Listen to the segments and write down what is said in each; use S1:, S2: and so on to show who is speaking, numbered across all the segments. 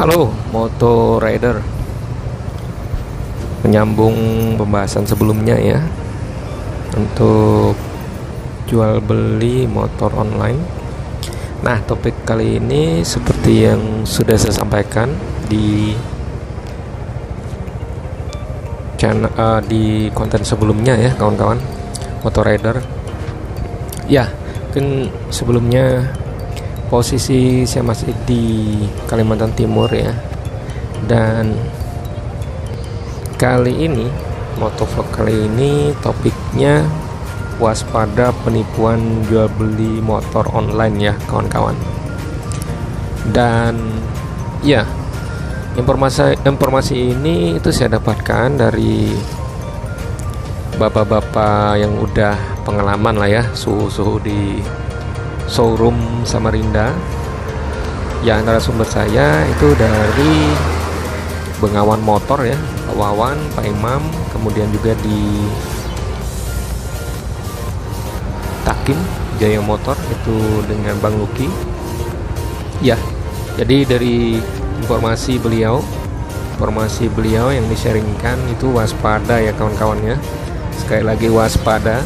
S1: Halo, Moto Rider. Menyambung pembahasan sebelumnya ya, untuk jual beli motor online. Nah, topik kali ini seperti yang sudah saya sampaikan di channel, di konten sebelumnya ya, kawan-kawan Moto Rider. Ya, mungkin sebelumnya posisi saya masih di Kalimantan Timur ya, dan kali ini motovlog kali ini topiknya waspada penipuan jual beli motor online ya kawan-kawan. Dan ya, informasi ini itu saya dapatkan dari bapak-bapak yang udah pengalaman lah ya, suhu-suhu di showroom Samarinda. Ya, antara sumber saya itu dari Bengawan Motor ya, Pak Wawan, Pak Imam, kemudian juga di Takim Jaya Motor itu dengan Bang Luki. Ya, jadi dari informasi beliau yang di-sharingkan itu waspada ya kawan-kawannya. Sekali lagi waspada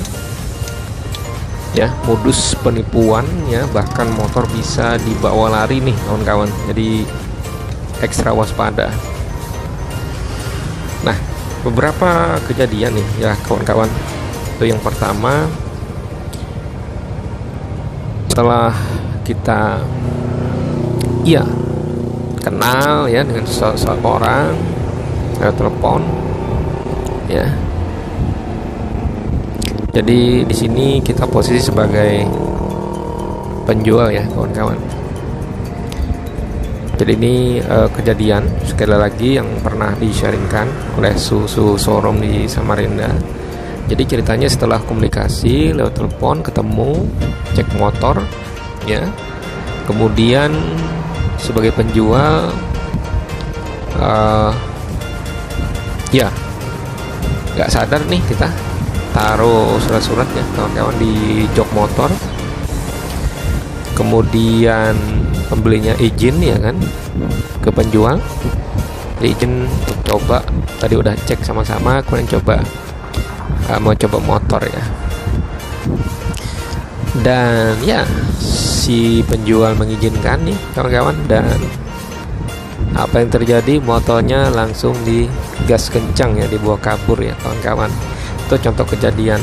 S1: ya, modus penipuan ya, bahkan motor bisa dibawa lari nih kawan-kawan, jadi ekstra waspada. Nah, beberapa kejadian nih ya kawan-kawan. Itu yang pertama, setelah kita kenal ya dengan seseorang lewat telepon ya. Jadi di sini kita posisi sebagai penjual ya kawan-kawan. Jadi ini kejadian sekali lagi yang pernah di-sharingkan oleh Susu Showroom di Samarinda. Jadi ceritanya setelah komunikasi lewat telepon, ketemu, cek motor ya. Kemudian sebagai penjual nggak sadar nih, kita taruh surat-surat ya kawan-kawan di jok motor. Kemudian pembelinya izin ya kan ke penjual, izin untuk coba, tadi udah cek sama-sama, kemudian mau coba motor ya. Dan ya, si penjual mengizinkan nih kawan-kawan, dan apa yang terjadi, motornya langsung digas kencang ya, dibawa kabur ya kawan-kawan. Itu contoh kejadian.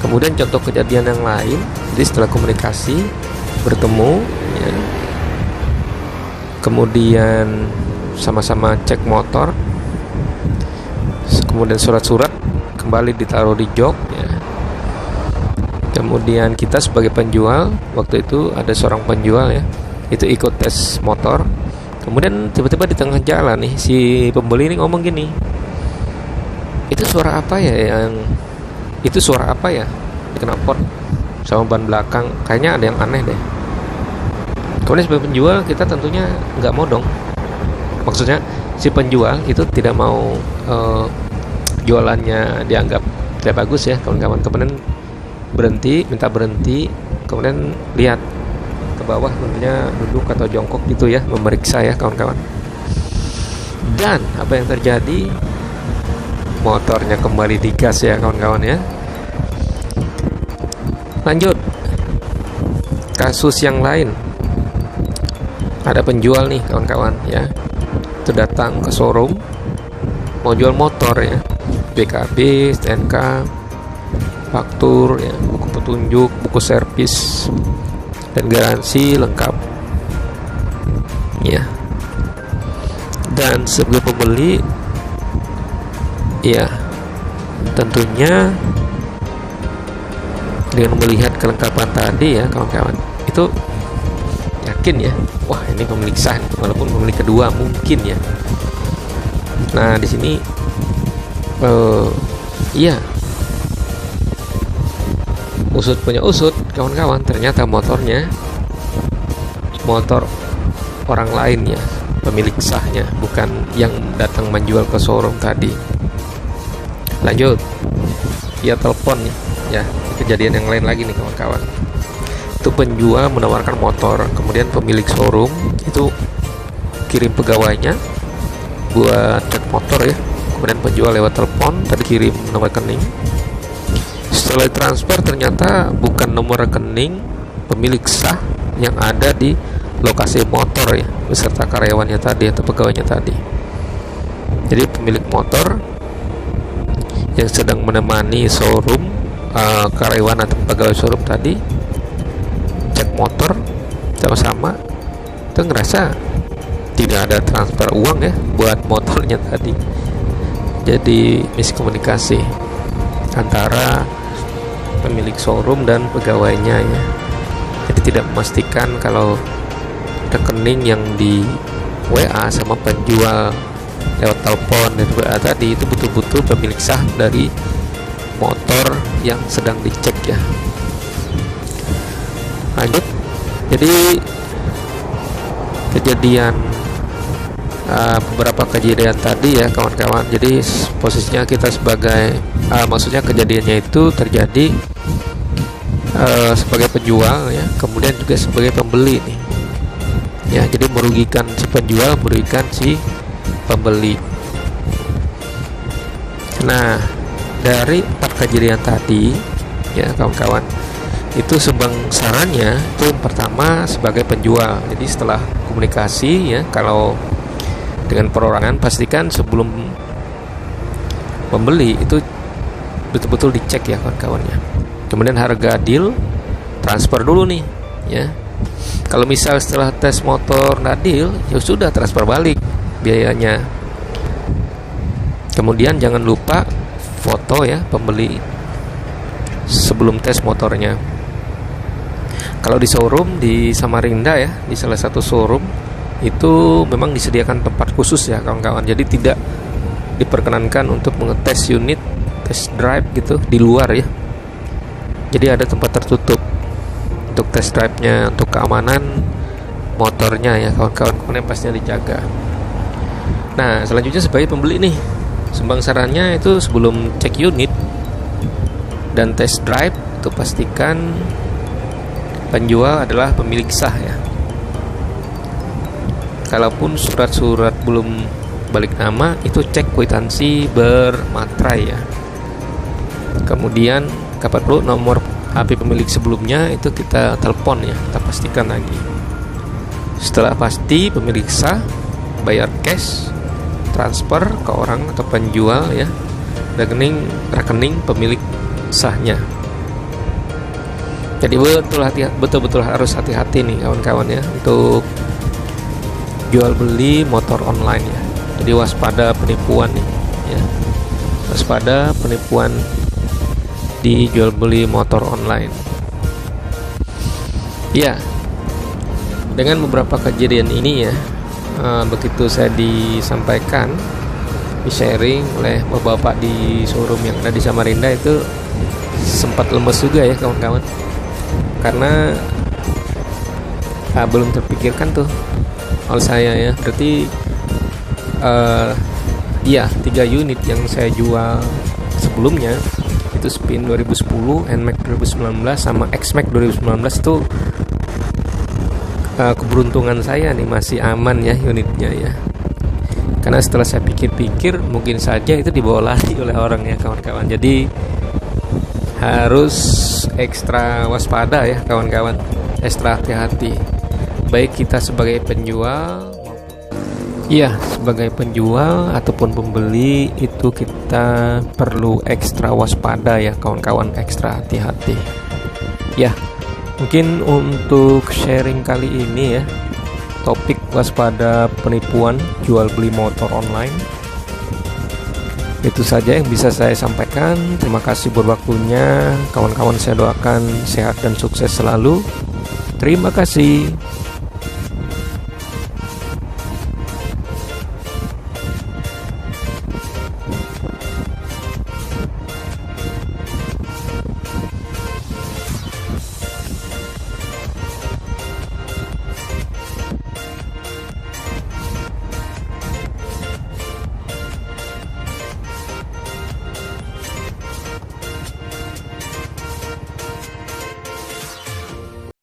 S1: Kemudian contoh kejadian yang lain, jadi setelah komunikasi bertemu ya, kemudian sama-sama cek motor, kemudian surat-surat kembali ditaruh di jok ya. Kemudian kita sebagai penjual, waktu itu ada seorang penjual ya, itu ikut tes motor. Kemudian tiba-tiba di tengah jalan nih, si pembeli ini ngomong gini, itu suara apa ya di knalpot sama ban belakang, kayaknya ada yang aneh deh. Kemudian sebagai penjual kita tentunya nggak mau dong, maksudnya si penjual itu tidak mau jualannya dianggap tidak bagus ya kawan-kawan. Kemudian minta berhenti, kemudian lihat ke bawah, tentunya duduk atau jongkok gitu ya, memeriksa ya kawan-kawan. Dan apa yang terjadi, motornya kembali digas ya kawan-kawan ya. Lanjut kasus yang lain, ada penjual nih kawan-kawan ya, itu datang ke showroom mau jual motor ya, BKB, STNK, faktur ya, buku petunjuk, buku servis, dan garansi lengkap ya. Dan sebagai pembeli ya, tentunya dengan melihat kelengkapan tadi ya kawan-kawan, itu yakin ya, wah ini pemilik sah, walaupun pemilik kedua mungkin ya. Nah di sini usut punya usut kawan-kawan, ternyata motornya motor orang lain ya, pemilik sahnya, bukan yang datang menjual ke showroom tadi. Lanjut, dia telepon ya, kejadian yang lain lagi nih kawan-kawan. Itu penjual menawarkan motor, kemudian pemilik showroom itu kirim pegawainya buat cek motor ya. Kemudian penjual lewat telepon tadi kirim nomor rekening. Setelah transfer ternyata bukan nomor rekening pemilik sah yang ada di lokasi motor ya, beserta karyawannya tadi atau pegawainya tadi. Jadi pemilik motor yang sedang menemani showroom, karyawan atau pegawai showroom tadi cek motor sama-sama, itu ngerasa tidak ada transfer uang ya buat motornya tadi. Jadi miskomunikasi antara pemilik showroom dan pegawainya ya. Jadi tidak memastikan kalau rekening yang di WA sama penjual lewat telepon dan WA tadi itu betul-betul pemilik sah dari motor yang sedang dicek ya. Lanjut. Jadi beberapa kejadian tadi ya kawan-kawan. Jadi posisinya kita sebagai maksudnya kejadiannya itu terjadi sebagai penjual ya, kemudian juga sebagai pembeli nih ya. Jadi merugikan si penjual, merugikan si pembeli. Nah, dari 4 kejadian tadi ya kawan-kawan, itu sarannya itu yang pertama sebagai penjual. Jadi setelah komunikasi ya, kalau dengan perorangan pastikan sebelum membeli itu betul-betul dicek ya kawan-kawannya. Kemudian harga deal transfer dulu nih ya. Kalau misal setelah tes motor nggak deal, ya sudah transfer balik biayanya. Kemudian jangan lupa foto ya pembeli sebelum tes motornya. Kalau di showroom di Samarinda ya, di salah satu showroom itu memang disediakan tempat khusus ya kawan-kawan. Jadi tidak diperkenankan untuk mengetes unit, test drive gitu di luar ya. Jadi ada tempat tertutup untuk test drive-nya, untuk keamanan motornya ya kawan-kawan, kemudian pastinya dijaga. Nah, selanjutnya sebagai pembeli nih, sumbang sarannya itu sebelum cek unit dan test drive itu pastikan penjual adalah pemilik sah ya. Kalaupun surat-surat belum balik nama, itu cek kwitansi bermaterai ya. Kemudian kapan perlu nomor HP pemilik sebelumnya itu kita telepon ya, kita pastikan lagi. Setelah pasti pemilik sah, bayar cash, transfer ke orang atau penjual ya, rekening pemilik sahnya. Jadi betul-betul harus hati-hati nih kawan-kawan ya untuk jual beli motor online ya. Jadi waspada penipuan nih ya. Waspada penipuan di jual beli motor online. Ya. Dengan beberapa kejadian ini ya, begitu saya disampaikan, di-sharing oleh bapak-bapak di showroom yang ada di Samarinda, itu sempat lemes juga ya kawan-kawan. Karena belum terpikirkan tuh oleh saya ya. Berarti 3 unit yang saya jual sebelumnya itu Spin 2010, NMAX 2019 sama XMAX 2019 itu keberuntungan saya nih, masih aman ya unitnya ya. Karena setelah saya pikir-pikir mungkin saja itu dibawa lari oleh orang ya kawan-kawan. Jadi harus ekstra waspada ya kawan-kawan, ekstra hati-hati. Baik kita sebagai penjual, iya sebagai penjual ataupun pembeli, itu kita perlu ekstra waspada ya kawan-kawan, ekstra hati-hati. Ya, mungkin untuk sharing kali ini ya, topik waspada penipuan jual beli motor online, itu saja yang bisa saya sampaikan. Terima kasih buat waktunya kawan-kawan. Saya doakan sehat dan sukses selalu. Terima kasih.